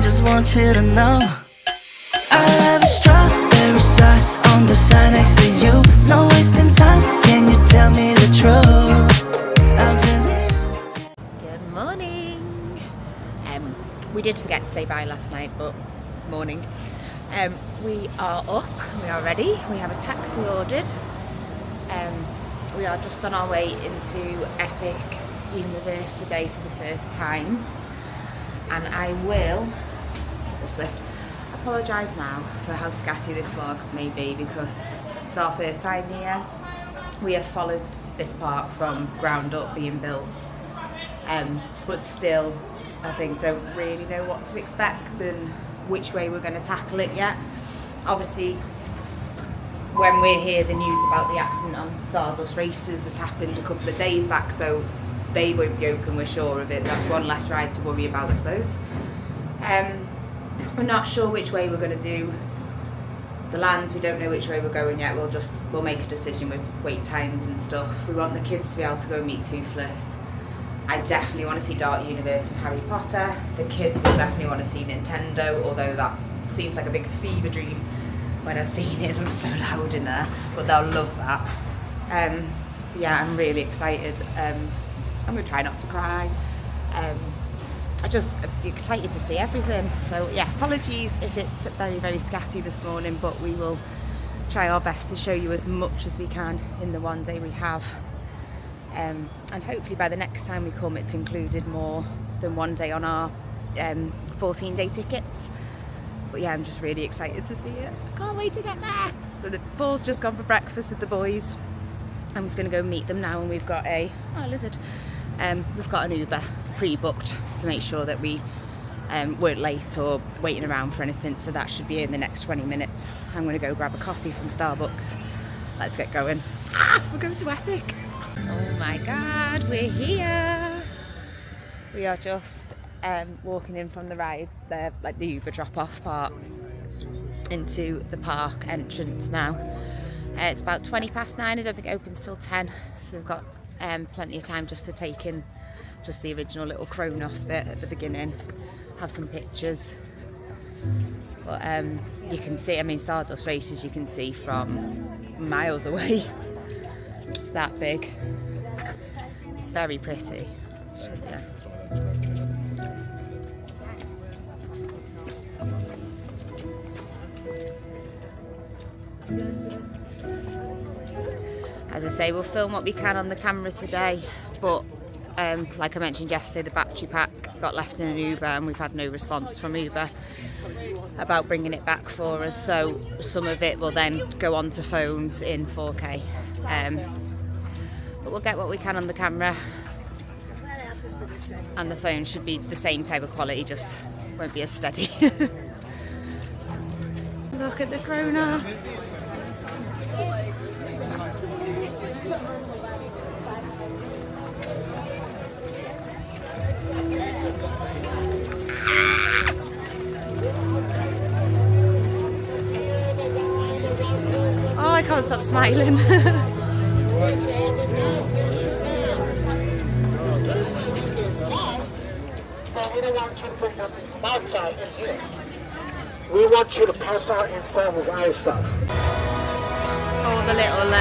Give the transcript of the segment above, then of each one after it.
just want you to know I have a strawberry side on the side next to you. No wasting time, can you tell me the truth? Good morning. We did forget to say bye last night, but morning. We are up, we are ready, we have a taxi ordered. We are just on our way into Epic Universe today for the first time. And I will, this lift, apologise now for how scatty this vlog may be because it's our first time here. We have followed this park from ground up being built, but still I think don't really know what to expect and which way we're going to tackle it yet. Obviously when we're here, the news about the accident on Stardust Races has happened a couple of days back, so they won't be open, we're sure of it. That's one less ride to worry about, I suppose. We're not sure which way we're going to do the lands. We don't know which way we're going yet. We'll make a decision with wait times and stuff. We want the kids to be able to go meet Toothless. I definitely want to see Dark Universe and Harry Potter. The kids will definitely want to see Nintendo, although that seems like a big fever dream when I've seen it. It's so loud in there, but they'll love that. Yeah, I'm really excited. I'm going to try not to cry. I'm excited to see everything. So yeah, apologies if it's very, very scatty this morning, but we will try our best to show you as much as we can in the one day we have. And hopefully by the next time we come, it's included more than one day on our 14-day tickets. But yeah, I'm just really excited to see it. I can't wait to get there. So Paul's just gone for breakfast with the boys. I'm just going to go meet them now, and we've got we've got an Uber pre-booked to make sure that we weren't late or waiting around for anything, so that should be in the next 20 minutes. I'm going to go grab a coffee from Starbucks. Let's get going. We're going to Epic. Oh my god, we're here. We are just walking in from the ride there, like the Uber drop-off part, into the park entrance now. It's about 9:20. I don't think it opens till 10, so we've got plenty of time just to take in just the original little Kronos bit at the beginning, have some pictures. But you can see, I mean, Stardust Races you can see from miles away. It's that big. It's very pretty. Yeah. As I say, we'll film what we can on the camera today, but like I mentioned yesterday, the battery pack got left in an Uber and we've had no response from Uber about bringing it back for us, so some of it will then go onto phones in 4K. But we'll get what we can on the camera, and the phone should be the same type of quality, just won't be as steady. Look at the Kronos. Oh, I can't stop smiling. We don't want you to put them outside in here. We want you to pass out inside with our stuff. All the little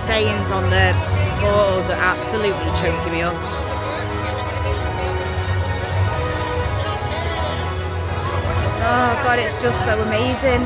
sayings on the boards are absolutely choking me up. Oh god, it's just so amazing.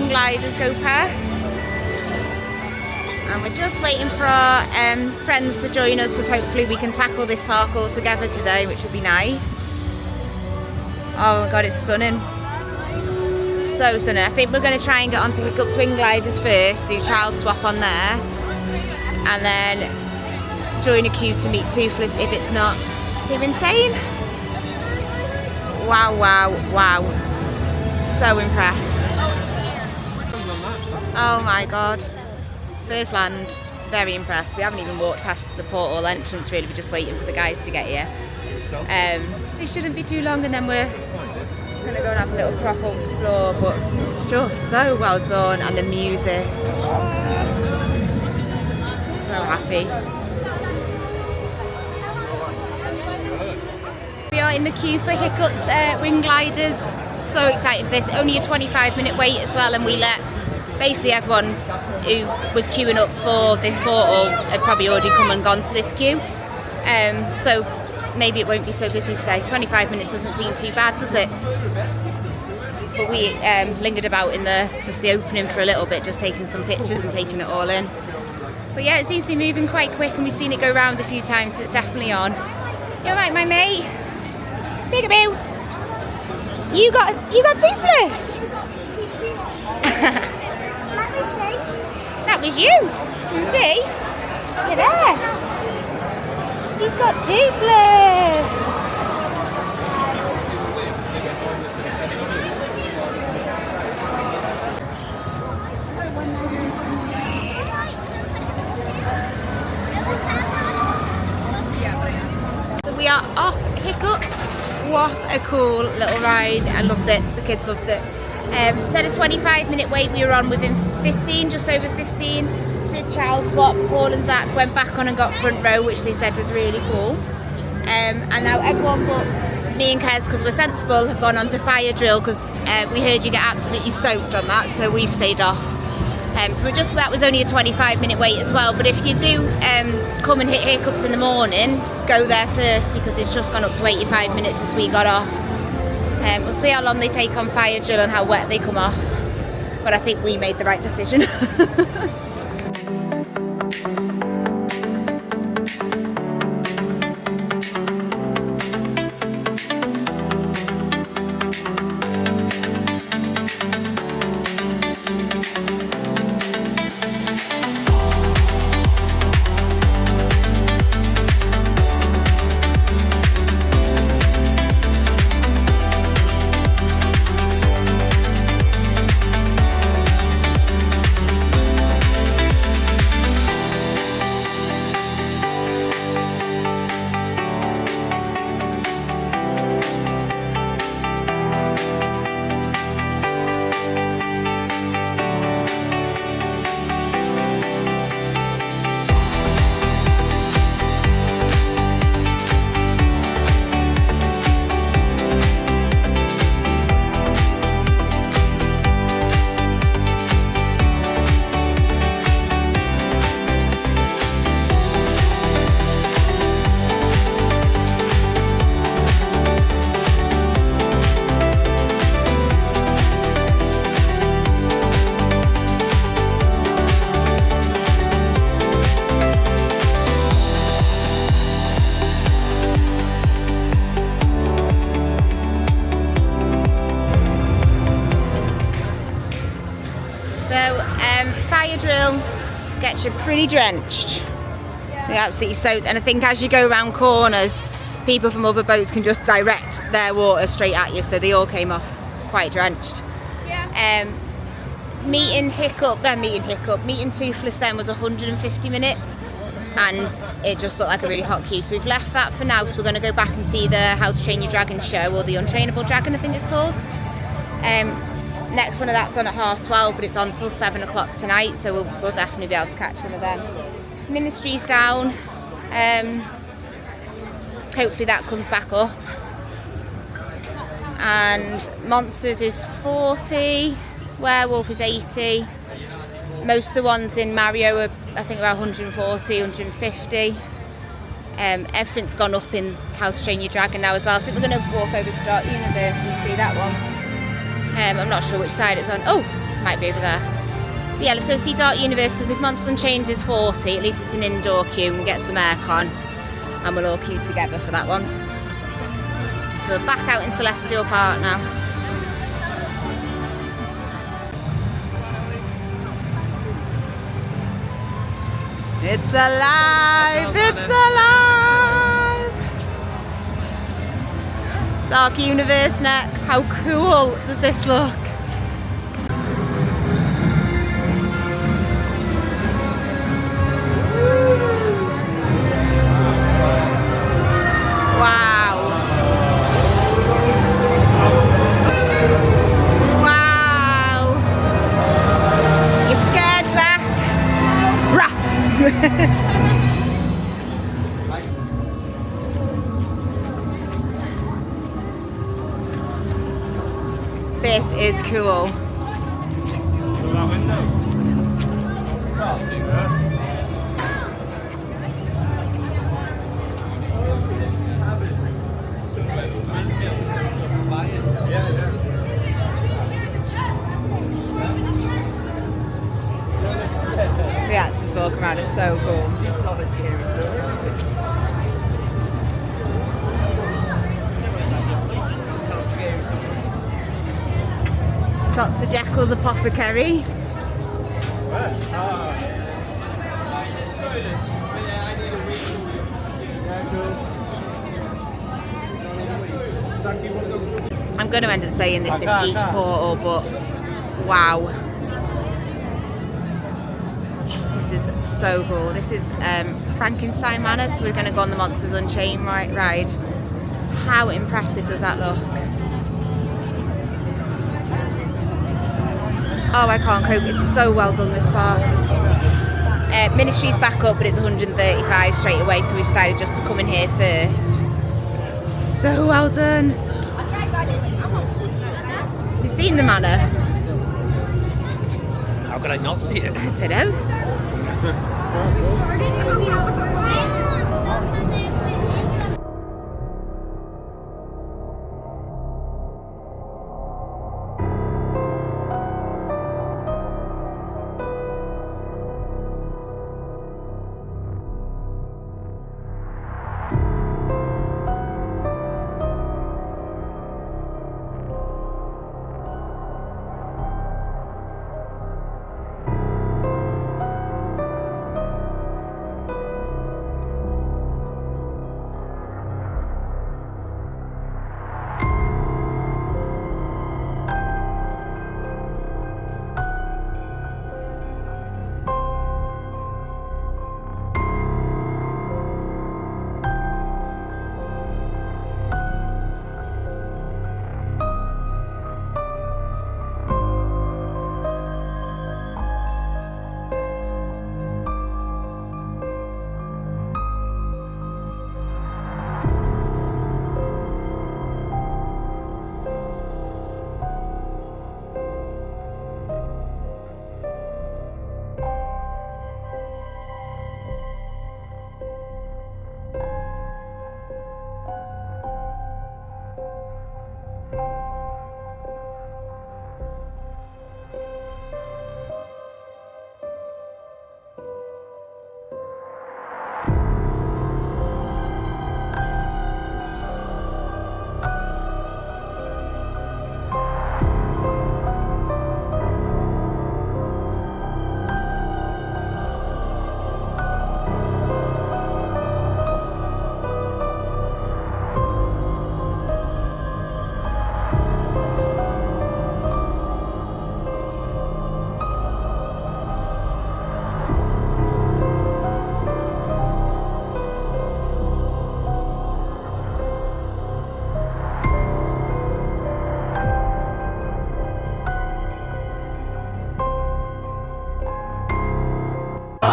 wing gliders go past. And we're just waiting for our friends to join us because hopefully we can tackle this park all together today, which would be nice. Oh my god, it's stunning. So stunning. I think we're going to try and get onto Hiccups wing gliders first, do child swap on there, and then join a queue to meet Toothless if it's not too insane. Wow, wow, wow. So impressed. Oh my god. First land, very impressed. We haven't even walked past the portal entrance really, we're just waiting for the guys to get here. They shouldn't be too long and then we're going to go and have a little proper explore, but it's just so well done, and the music. So happy. We are in the queue for Hiccups wing gliders. So excited for this. Only a 25-minute wait as well, and we let basically everyone who was queuing up for this portal had probably already come and gone to this queue. So maybe it won't be so busy today. 25 minutes doesn't seem too bad, does it? But we lingered about in just the opening for a little bit, just taking some pictures and taking it all in. But yeah, it seems to be moving quite quick, and we've seen it go round a few times, so it's definitely on. You alright, my mate? Peekaboo! You got Toothless! Let me see. That was you! You can see? Look at there! He's got Toothless! So we are off Hiccups. What a cool little ride. I loved it. The kids loved it. Instead of 25-minute wait, we were on within 15, just over 15. Did child swap. Paul and Zach went back on and got front row, which they said was really cool. And now everyone but me and Kez, because we're sensible, have gone on to fire drill because we heard you get absolutely soaked on that, so we've stayed off. So that was only a 25-minute wait as well, but if you do come and hit Hiccups in the morning, go there first because it's just gone up to 85 minutes since we got off. We'll see how long they take on fire drill and how wet they come off, but I think we made the right decision. Fire drill gets you pretty drenched. You're absolutely soaked, and I think as you go around corners, people from other boats can just direct their water straight at you, so they all came off quite drenched. Meeting Toothless then was 150 minutes, and it just looked like a really hot queue, so we've left that for now. So we're going to go back and see the How to Train Your Dragon show, or the Untrainable Dragon I think it's called. Next one of that's on at 12:30, but it's on till 7 o'clock tonight, so we'll definitely be able to catch one of them. Ministry's down. Hopefully that comes back up. And Monsters is 40, Werewolf is 80. Most of the ones in Mario are, I think, about 140, 150. Everything's gone up in How to Train Your Dragon now as well. I think we're going to walk over to Dark Universe and see that one. I'm not sure which side it's on. Oh, Might be over there. But yeah, let's go see Dark Universe, because if Monsters Unchained is 40, at least it's an indoor queue and get some aircon, and we'll all queue together for that one. So we're back out in Celestial Park now. It's alive! It's alive! Dark Universe next. How cool does this look? Wow. Wow. You scared, Zach? Rah! This is cool. The actors walking around is so cool. Dr. Jekyll's Apothecary. I'm going to end up saying this in each portal, but wow. This is so cool. This is Frankenstein Manor, so we're going to go on the Monsters Unchained ride. How impressive does that look? Oh, I can't cope. It's so well done, this park. Ministry's back up, but it's 135 straight away, so we decided just to come in here first. So well done. You've seen the manor? How could I not see it? I don't know.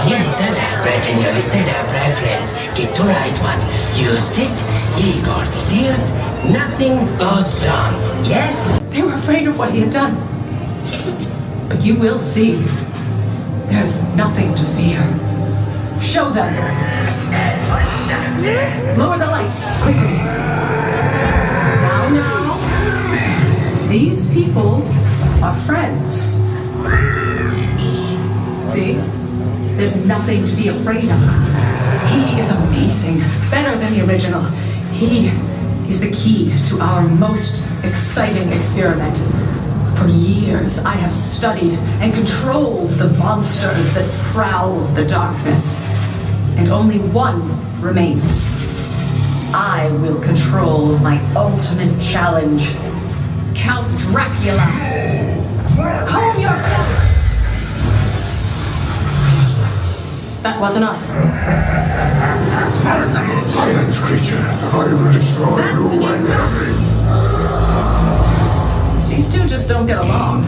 You little labrat and your little labrat friends get to right one. You sit, Igor steers, nothing goes wrong. Yes? They were afraid of what he had done. But you will see. There's nothing to fear. Show them. What's that? Lower the lights, quickly. Now. These people are friends. See? There's nothing to be afraid of. He is amazing, better than the original. He is the key to our most exciting experiment. For years, I have studied and controlled the monsters that prowl the darkness. And only one remains. I will control my ultimate challenge. Count Dracula. Calm yourself! That wasn't us. Silence, creature. I will destroy you and everything. These two just don't get along.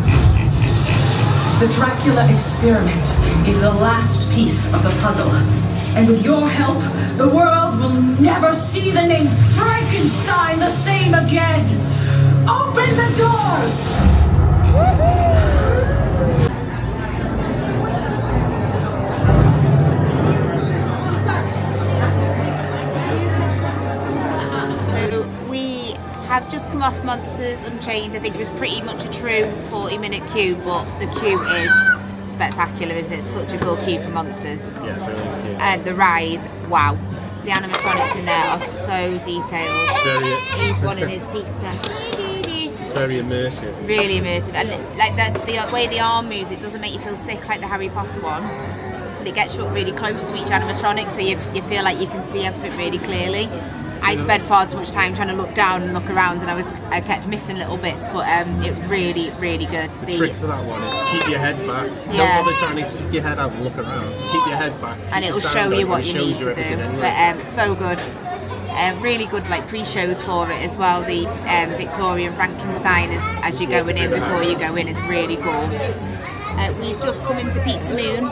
The Dracula experiment is the last piece of the puzzle. And with your help, the world will never see the name Frankenstein the same again. Open the doors! I've just come off Monsters Unchained. I think it was pretty much a true 40-minute queue, but the queue is spectacular, isn't it? It's such a good queue for Monsters. Yeah, brilliant queue. And the ride, wow. The animatronics in there are so detailed. He's wanting his pizza. It's very immersive. Really immersive. And like the way the arm moves, it doesn't make you feel sick like the Harry Potter one. But it gets you up really close to each animatronic, so you feel like you can see everything really clearly. I spent far too much time trying to look down and look around, and I kept missing little bits, but it was really, really good. The trick for that one is keep your head back. Yeah. Don't bother trying to stick your head out and look around. Just keep your head back. And it will show you what you need to do. But so good. Really good like pre-shows for it as well. The Victorian Frankenstein as you're going in before you go in is really cool. We've just come into Pizza Moon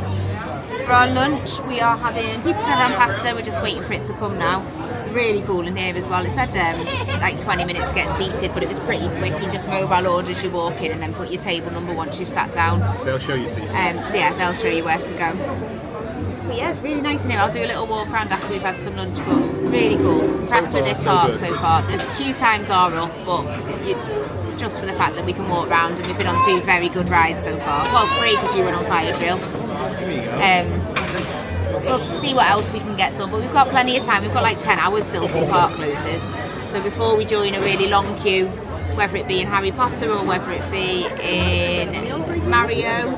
for our lunch. We are having pizza and pasta. We're just waiting for it to come now. Really cool in here as well. It said like 20 minutes to get seated, but it was pretty quick. You just mobile order as you walk in and then put your table number once you've sat down. They'll show you to your seats. Yeah, they'll show you where to go. But yeah, it's really nice in here. I'll do a little walk around after we've had some lunch, but really cool. Impressed with this park so far. The queue times are up, but just for the fact that we can walk around, and we've been on 2 very good rides so far. Well, 3 because you went on Fire Drill. We'll see what else we can get done, but we've got plenty of time. We've got like 10 hours still till the park closes. So before we join a really long queue, whether it be in Harry Potter or whether it be in Mario,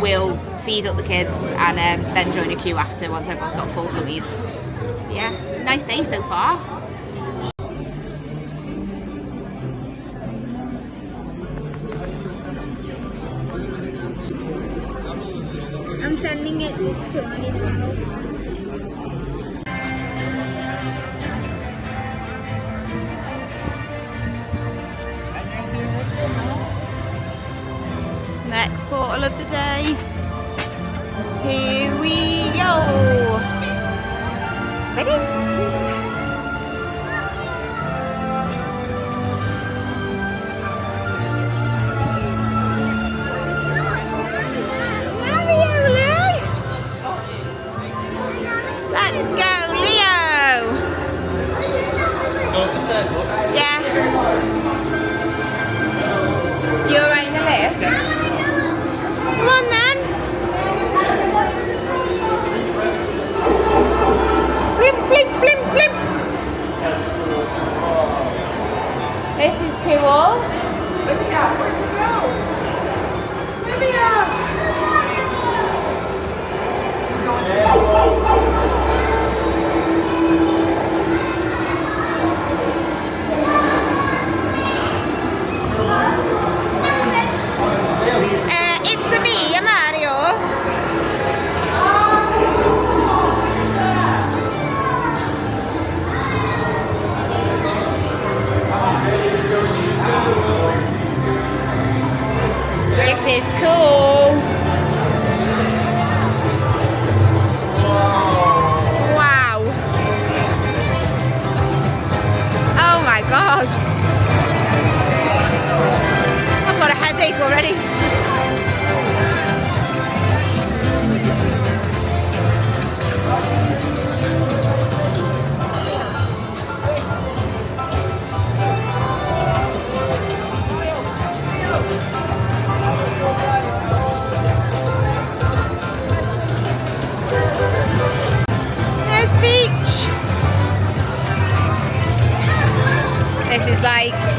we'll feed up the kids and then join a queue after once everyone's got full tummies. Yeah, nice day so far. I'm sending it to Annie now. Next portal of the day. Here we go. Ready? Yeah. You're right in the lift? Come on then. Blimp, blimp, blimp, blimp.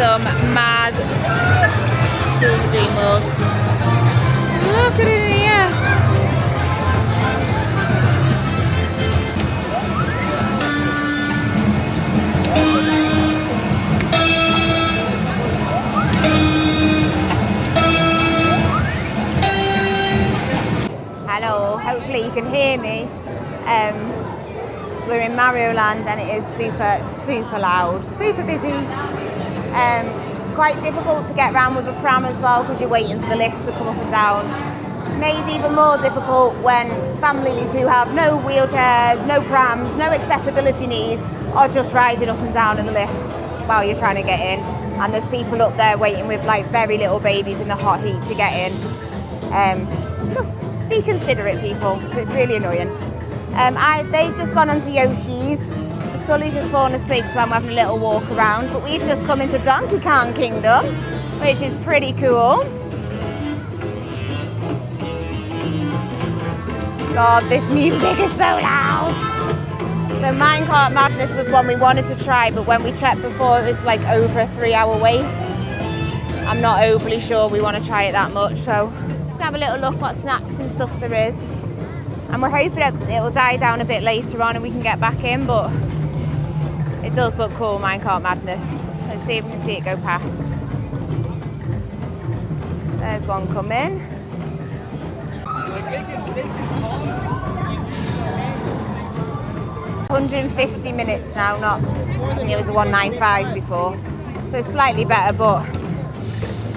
some mad Silver Dream World. Look at it here. Hello, hopefully you can hear me. We're in Mario Land and it is super loud, super busy. Quite difficult to get around with a pram as well because you're waiting for the lifts to come up and down. Made even more difficult when families who have no wheelchairs, no prams, no accessibility needs are just riding up and down in the lifts while you're trying to get in. And there's people up there waiting with like very little babies in the hot heat to get in. Just be considerate, people, it's really annoying. They've just gone onto Yoshi's. Sully's just fallen asleep, so I'm having a little walk around. But we've just come into Donkey Kong Kingdom, which is pretty cool. God, this music is so loud. So Minecart Madness was one we wanted to try, but when we checked before, it was like over a 3-hour wait. I'm not overly sure we want to try it that much, so just have a little look what snacks and stuff there is. And we're hoping it'll die down a bit later on and we can get back in, but it does look cool, Minecart Madness. Let's see if we can see it go past. There's one coming. 150 minutes now, not, I think it was a 195 before. So slightly better, but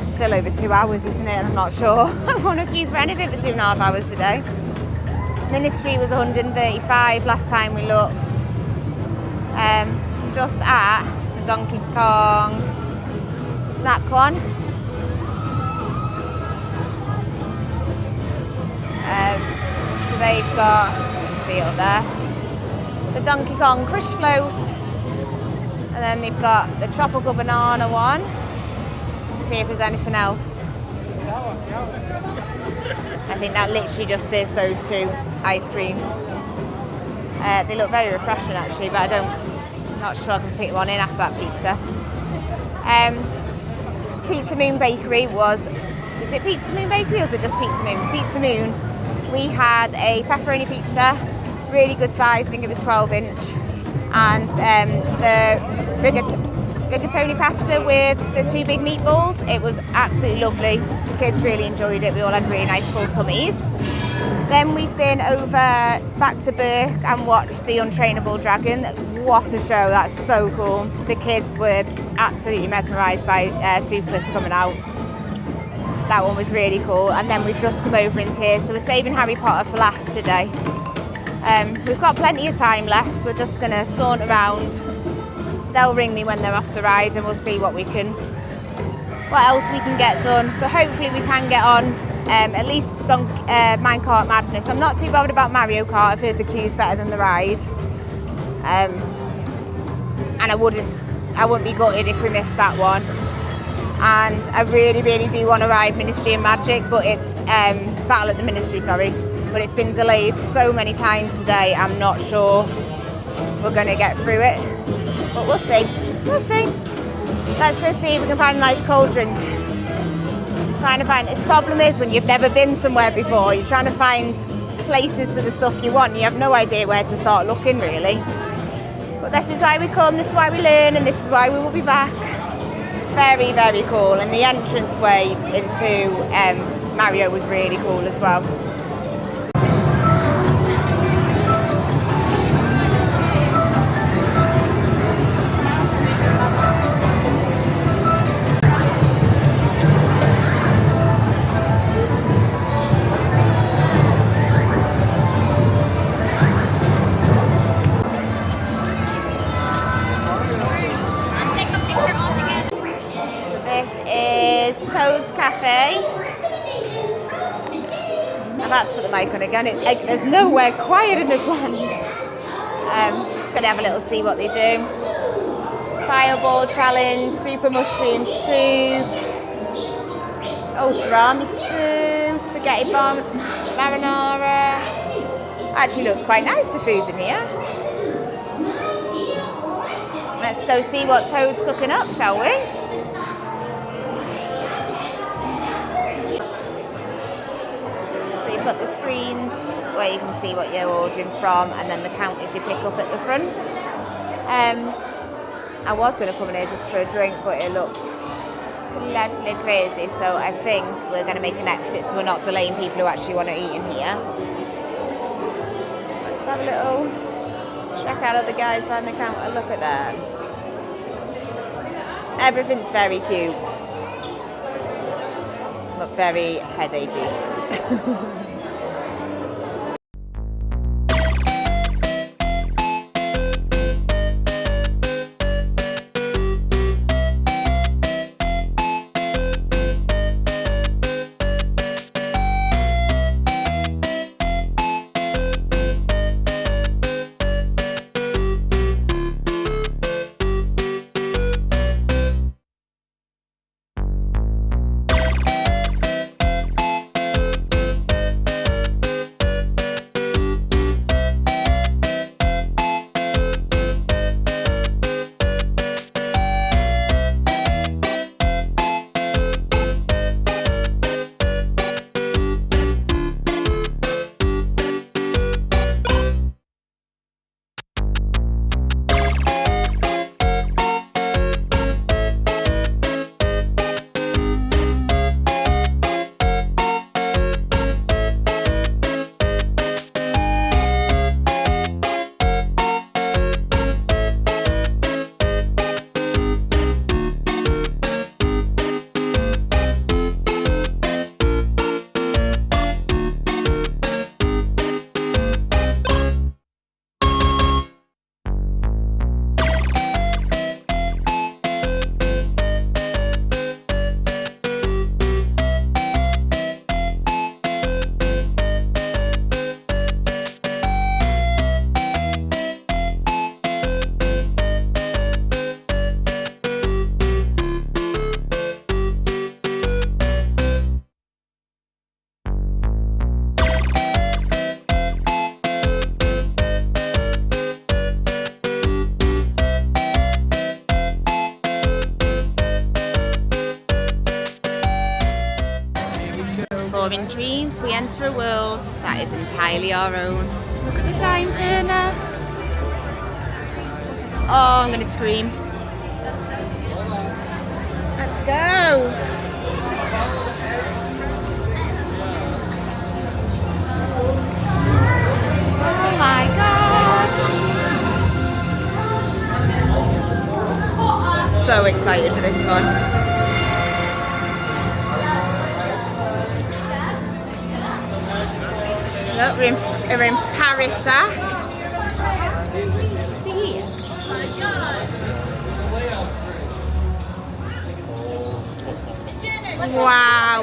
still over 2 hours, isn't it? I'm not sure. I want to queue for anything for 2.5 hours today. Ministry was 135 last time we looked. Just at the Donkey Kong snack one. So they've got, let's see up there, the Donkey Kong Crush Float, and then they've got the Tropical Banana one. Let's see if there's anything else. I think that literally just is those two ice creams. They look very refreshing actually, but I'm not sure I can fit one in after that pizza. Pizza Moon Bakery is it Pizza Moon Bakery or is it just Pizza Moon? Pizza Moon. We had a pepperoni pizza, really good size, I think it was 12-inch, and the rigatoni pasta with the 2 big meatballs. It was absolutely lovely. The kids really enjoyed it. We all had really nice full tummies. Then we've been over back to Burke and watched the Untrainable Dragon. What a show, that's so cool. The kids were absolutely mesmerised by Toothless coming out. That one was really cool. And then we've just come over into here, so we're saving Harry Potter for last today. We've got plenty of time left. We're just going to saunter around. They'll ring me when they're off the ride and we'll see what else we can get done. But hopefully we can get on at least Minecart Madness. I'm not too bothered about Mario Kart. I've heard the queue's better than the ride. And I wouldn't be gutted if we missed that one. And I really do want to ride Ministry and Magic, but it's Battle at the Ministry, sorry. But it's been delayed so many times today, I'm not sure we're going to get through it. But we'll see. Let's go see if we can find a nice cold drink. The problem is when you've never been somewhere before, you're trying to find places for the stuff you want. You have no idea where to start looking, really. But this is why we come, this is why we learn, and this is why we will be back. It's very cool. And the entranceway into Mario was really cool as well. I'm about to put the mic on again. There's nowhere quiet in this land. Just going to have a little see what they do. Fireball challenge, super mushroom soup, tiramisu, spaghetti marinara. Actually looks quite nice, the food in here. Let's go see what Toad's cooking up, shall we? got the screens where you can see what you're ordering from, and then the counters you pick up at the front. I was going to come in here just for a drink, but it looks slightly crazy, so I think we're going to make an exit so we're not delaying people who actually want to eat in here. Let's have a little check out of the guys behind the counter. Look at them. Everything's very cute, but very headachy. In dreams, we enter a world that is entirely our own. Look at the time turner. Oh, I'm gonna scream. Let's go. Oh my God. So excited for this one. Look, we're in Paris. Wow.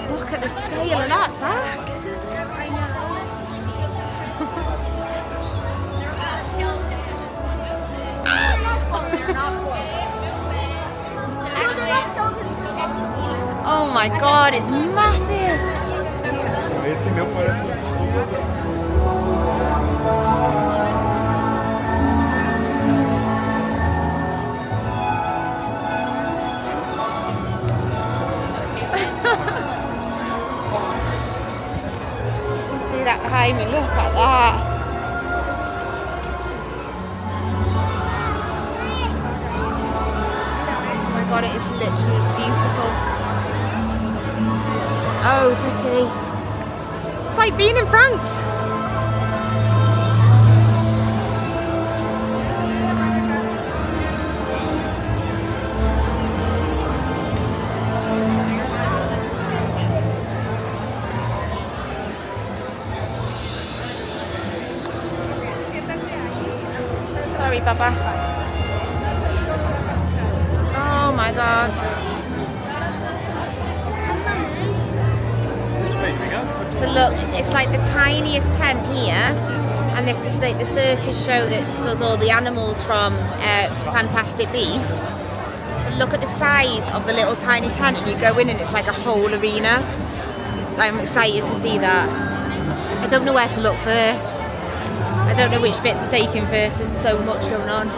Look at the scale of that, Zach. Oh my God, it's massive. Esse meu parece. See that behind me? Look at that. Oh my God, it is literally beautiful. So pretty. It's like being in France. Sorry, Baba. Oh my God. So look, it's like the tiniest tent here, and this is like the circus show that does all the animals from Fantastic Beasts. But look at the size of the little tiny tent, and you go in and it's like a whole arena. Like, I'm excited to see that. I don't know where to look first. I don't know which bit to take in first. There's so much going on.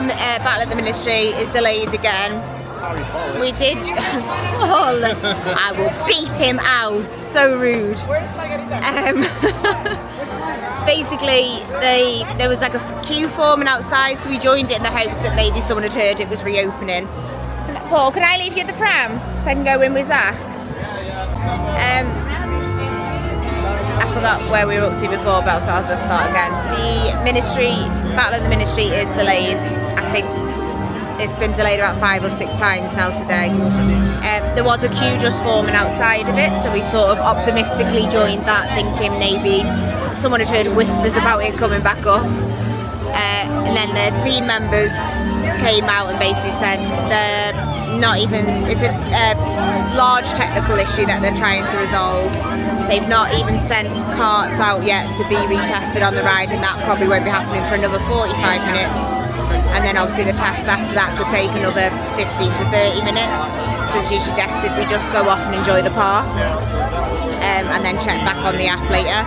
Battle of the Ministry is delayed again. We did. Oh, look, I will beep him out. So rude. Basically, there was like a queue forming outside, so we joined it in the hopes that maybe someone had heard it was reopening. Paul, can I leave you at the pram so I can go in with Zach? I forgot where we were up to before, but so I'll just start again. The Battle of the Ministry is delayed. I think it's been delayed about 5 or 6 times now today. There was a queue just forming outside of it, so we sort of optimistically joined that, thinking maybe someone had heard whispers about it coming back up. And then the team members came out and basically said it's a large technical issue that they're trying to resolve. They've not even sent carts out yet to be retested on the ride, and that probably won't be happening for another 45 minutes. And then obviously the tests after that could take another 15 to 30 minutes. So she suggested we just go off and enjoy the park, and then check back on the app later.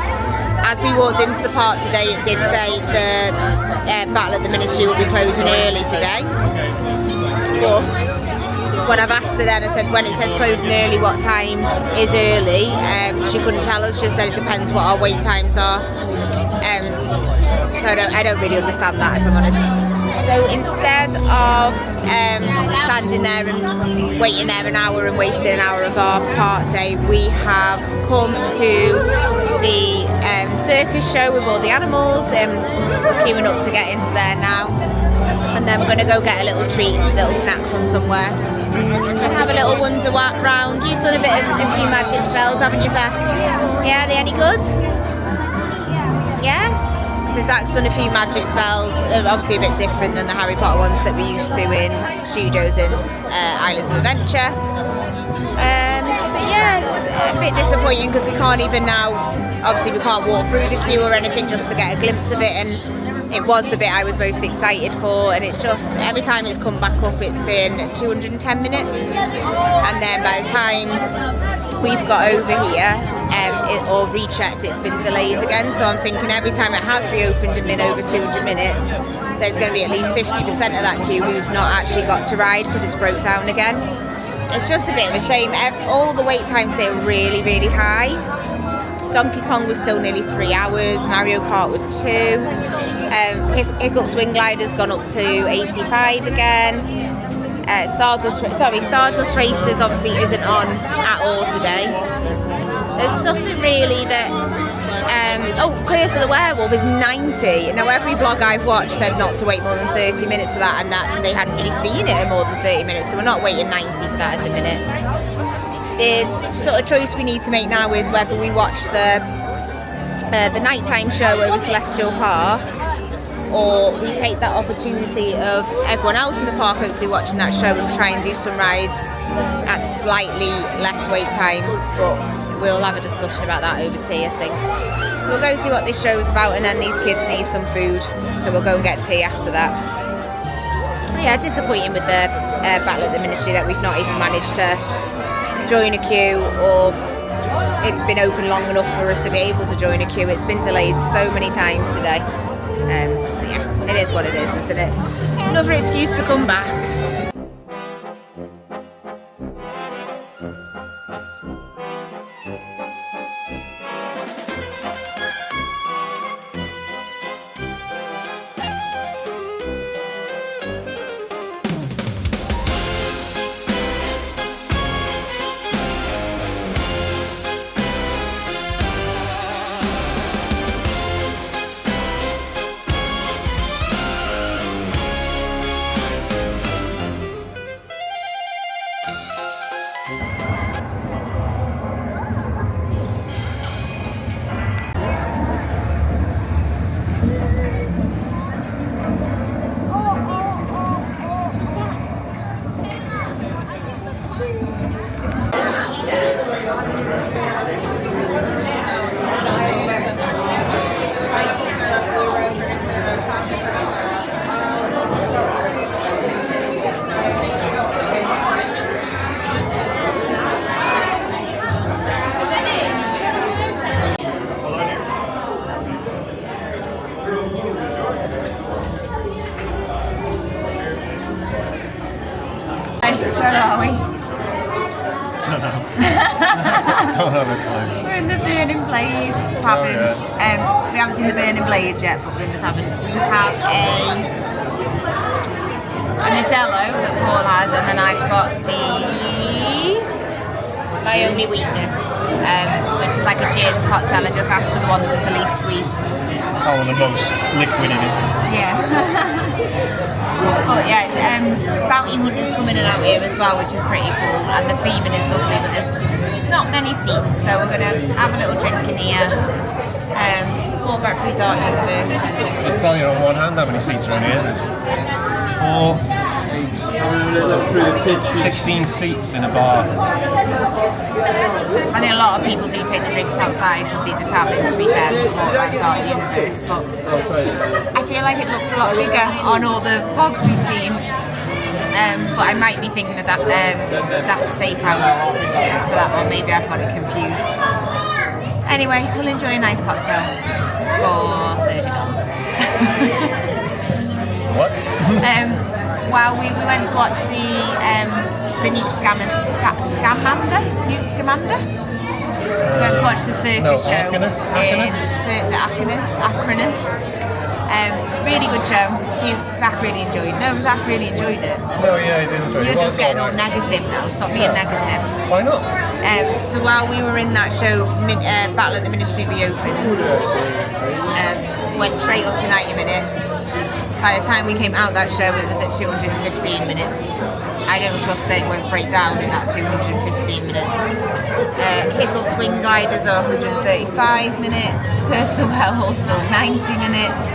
As we walked into the park today, it did say the Battle of the Ministry will be closing early today. But when I've asked her then, I said, when it says closing early, what time is early? She couldn't tell us. She said it depends what our wait times are. So I don't really understand that, if I'm honest. So instead of standing there and waiting there an hour and wasting an hour of our park day, we have come to the circus show with all the animals, queuing up to get into there now. And then we're going to go get a little treat, a little snack from somewhere. And have a little wander round. You've done a few magic spells, haven't you, Zach? Yeah, are they any good? Yeah? So Zach's done a few magic spells. They're obviously a bit different than the Harry Potter ones that we're used to in studios in Islands of Adventure. But yeah, a bit disappointing because we can't even now, obviously we can't walk through the queue or anything just to get a glimpse of it, and it was the bit I was most excited for, and it's just every time it's come back up it's been 210 minutes, and then by the time we've got over here or rechecked, it's been delayed again. So I'm thinking every time it has reopened and been over 200 minutes, there's going to be at least 50% of that queue who's not actually got to ride because it's broke down again. It's just a bit of a shame. All the wait times stay really, really high. Donkey Kong was still nearly 3 hours, Mario Kart was 2, Hiccups Wing Glider's gone up to 85 again, Stardust Races obviously isn't on at all today. There's nothing really that, Curse of the Werewolf is 90. Now every vlog I've watched said not to wait more than 30 minutes for that, and that they hadn't really seen it in more than 30 minutes, so we're not waiting 90 for that at the minute. The sort of choice we need to make now is whether we watch the nighttime show over Celestial Park, or we take that opportunity of everyone else in the park hopefully watching that show and try and do some rides at slightly less wait times, but we'll have a discussion about that over tea, I think. So we'll go see what this show's about, and then these kids need some food, so we'll go and get tea after that. Yeah, disappointing with the Battle of the Ministry that we've not even managed to join a queue, or it's been open long enough for us to be able to join a queue. It's been delayed so many times today. So yeah, it is what it is, isn't it? Another excuse to come back. Right, where are we? Don't know. Don't have a clue. We're in the Burning Blade Tavern. We haven't seen the Burning Blade yet, but we're in the tavern. We have a Modelo that Paul had, and then I've got my only weakness, which is like a gin cocktail. I just asked for the one that was the least sweet. Oh, the most liquid in it. Yeah. But yeah, Bounty Hunter's coming in out here as well, which is pretty cool, and the theming is lovely, but there's not many seats, so we're going to have a little drink in here, walk back through Dark Universe. I can tell you on one hand how many seats are in here. There's 16 seats in a bar. I think a lot of people do take the drinks outside to see the tavern, to be fair, to walk around Dark Universe, but I feel like it looks a lot bigger on all the vlogs we've seen. But I might be thinking of that Das Steakhouse for that one. Maybe I've got it confused. Anyway, we'll enjoy a nice cocktail for $30. What? Well, we went to watch the new Scamander. We went to watch the circus show in Cirque de Acronis. Really good show. Zach really enjoyed it. No, Zach really enjoyed it. No, yeah, I did enjoy it. You're just getting all negative now. Stop being negative. Why not? So while we were in that show, Battle at the Ministry reopened. Went straight up to 90 minutes. By the time we came out that show, it was at 215 minutes. I don't trust that it won't break down in that 215 minutes. Hiccups Wing Gliders are 135 minutes. Curse the Well still 90 minutes.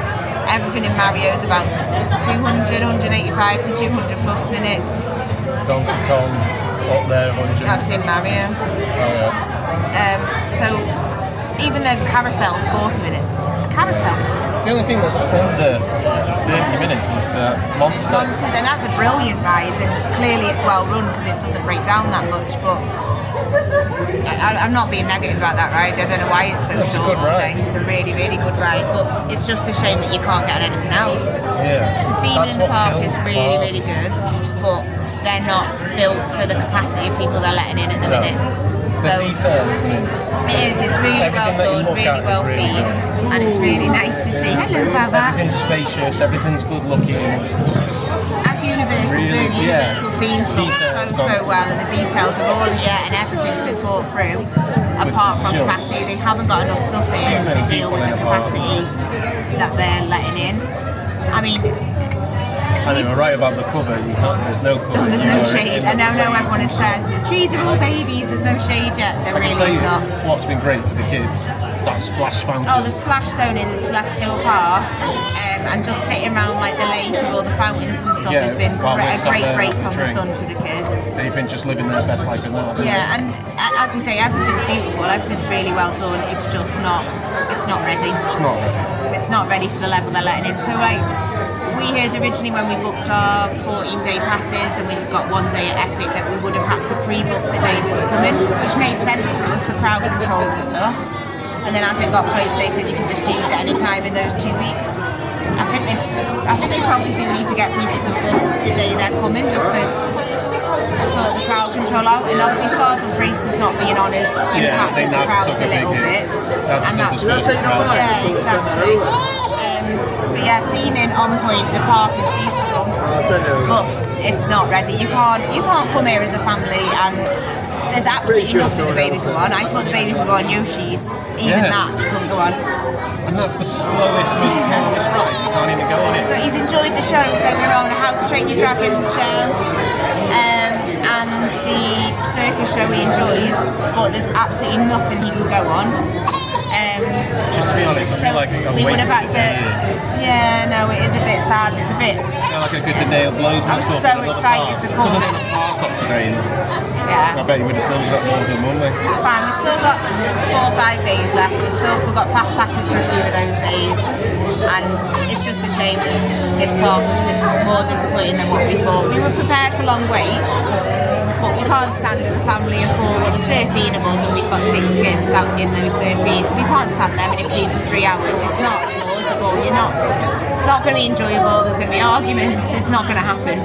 Everything in Mario is about 200, 185 to 200 plus minutes. Donkey Kong up there, 100. That's in Mario. Oh yeah. So even the carousel's 40 minutes. A carousel. The only thing that's under 30 minutes is the Monster. Monsters, and that's a brilliant ride, and clearly it's well run because it doesn't break down that much, but I'm not being negative about that ride. I don't know why it's so short all day. It's a really, really good ride, but it's just a shame that you can't get on anything else. Yeah. The theming in the park is really, really good, but they're not built for the capacity of people they're letting in at the minute. The detail is mint. It is, it's really well done, really well themed, and it's really nice to see. Hello, Baba. Everything's spacious, everything's good looking. As Universal do, Universal theme stuff so well, and the details are all here, and everything's been thought through. Apart from capacity, they haven't got enough stuff in to deal with the capacity that they're letting in. I mean, and they were right about the cover. There's no cover. Oh, there's no shade. And now everyone has said the trees are all babies. There's no shade yet. There really is not. What's been great for the kids? That splash fountain. Oh, the splash zone in Celestial Park, and just sitting around like the lake with all the fountains and stuff has been a great break from the sun for the kids. They've been just living their best life in that. Yeah, and as we say, everything's beautiful. Everything's really well done. It's just not. It's not ready. It's not ready. It's not ready for the level they're letting in. So like. We heard originally when we booked our 14-day passes and we've got 1 day at Epic that we would have had to pre-book the day before coming, which made sense for us for crowd control and stuff. And then as it got close, they said you can just use it any time in those 2 weeks. I think they probably do need to get people to book the day they're coming just to sort the crowd control out. And obviously Stardust Race is not being on has impacted the crowds a little bit. And that's yeah, exactly. But yeah, theming on point. The park is beautiful, but it's not ready. You can't come here as a family, and there's absolutely nothing the baby can go on. I thought the baby could go on Yoshi's. Even that you couldn't go on. And that's the slowest, most careless ride. You can't even go on it. But he's enjoyed the show. So we're on the How to Train Your Dragon show, and the circus show he enjoyed. But there's absolutely nothing he could go on. Just to be honest, I feel like we would have had to. Yeah, no, it is a bit sad. It's a bit. I feel like I could have nailed loads I was so excited to come. Could have done a park up today. Yeah. I bet you would have still got more than one way. It's fine. We've still got 4 or 5 days left. We've got fast passes for a few of those days, and it's just a shame that this park was more disappointing than what we thought. We were prepared for long waits. But we can't stand as a family of 4, well there's 13 of us and we've got 6 kids out in those 13. We can't stand them in a queue for 3 hours. It's not plausible. It's not going to be enjoyable. There's going to be arguments. It's not going to happen.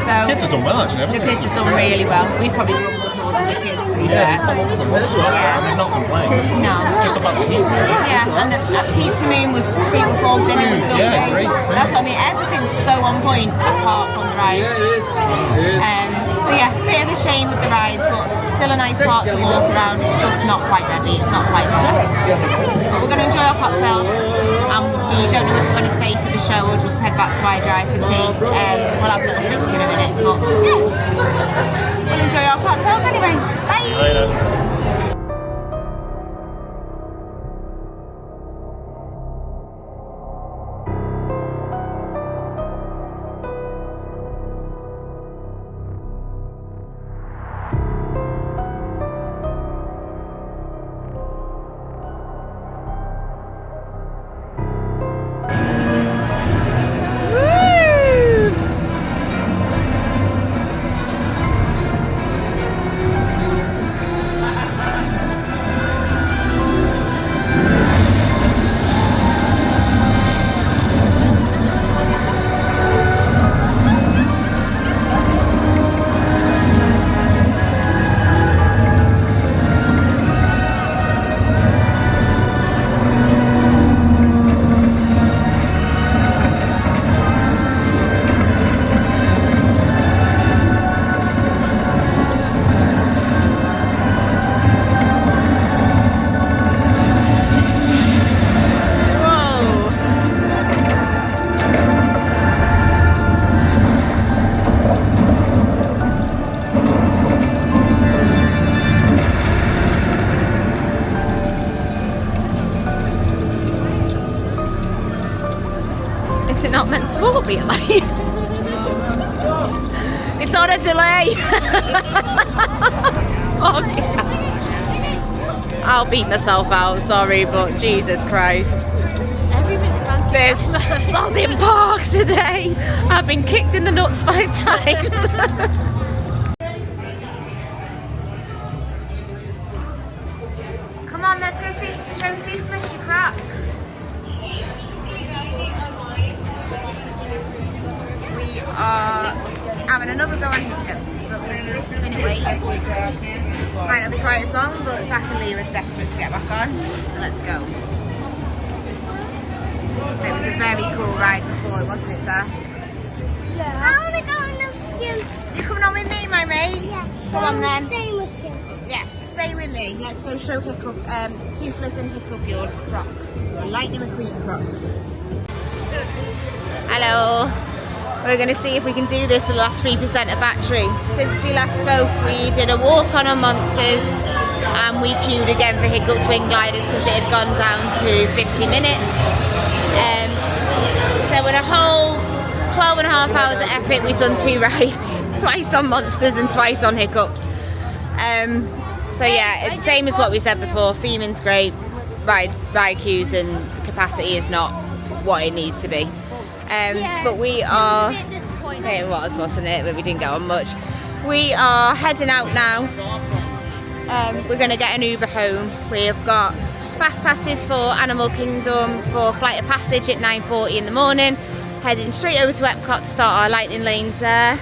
So So Kids have done well actually, haven't the they? kids have done really well. We probably rumbled more than the kids. Yeah, a lot of them also. They've not complained. No. Just about the heat, really. Yeah, and the Pizza Moon was treat with fall dinner was lovely. Yeah, great. That's what I mean. Everything's so on point apart from the rides. Yeah, it is. It is. So yeah, a bit of a shame with the rides, but still a nice park to walk around. It's just not quite ready. It's not quite there. But we're going to enjoy our cocktails, and we don't know if we're going to stay for the show or just head back to iDrive for tea. We'll have a little think in a minute, but yeah, we'll enjoy our cocktails anyway. Bye. Is it not meant to all be a late? It's on a delay. Oh, yeah. I'll beat myself out, sorry, but Jesus Christ. There's sodding park today. I've been kicked in the nuts 5 times. Come on, let's go show Toothless your cracks. We are having another go on Hiccups. It's 50-minute wait. Might not be quite as long, but Zach and Lee were desperate to get back on, so let's go. It was a very cool ride before, wasn't it, Zach? Yeah. I want to go on with you. You coming on with me, my mate? Yeah. Come on then. Stay with you. Yeah, stay with me. Let's go show Toothless and Hiccup your Crocs. Your Lightning McQueen Crocs. Hello. We're going to see if we can do this with the last 3% of battery. Since we last spoke, we did a walk on our Monsters and we queued again for Hiccups Wing Gliders because it had gone down to 50 minutes. So in a whole 12 and a half hours of effort, we've done 2 rides. Twice on Monsters and twice on Hiccups. So yeah, it's the same as what we said before. Theming's great, ride queues and capacity is not what it needs to be. But we are, it was, wasn't it? But we didn't get on much. We are heading out now. We're going to get an Uber home. We have got fast passes for Animal Kingdom for Flight of Passage at 9:40 in the morning. Heading straight over to Epcot to start our lightning lanes there.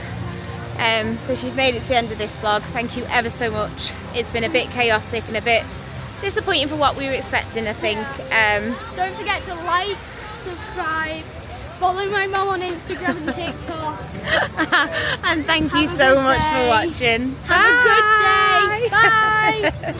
So if you've made it to the end of this vlog, thank you ever so much. It's been a bit chaotic and a bit disappointing for what we were expecting, I think. Don't forget to like, subscribe, follow my mum on Instagram and TikTok. And thank you so much for watching. Have a good day. Bye.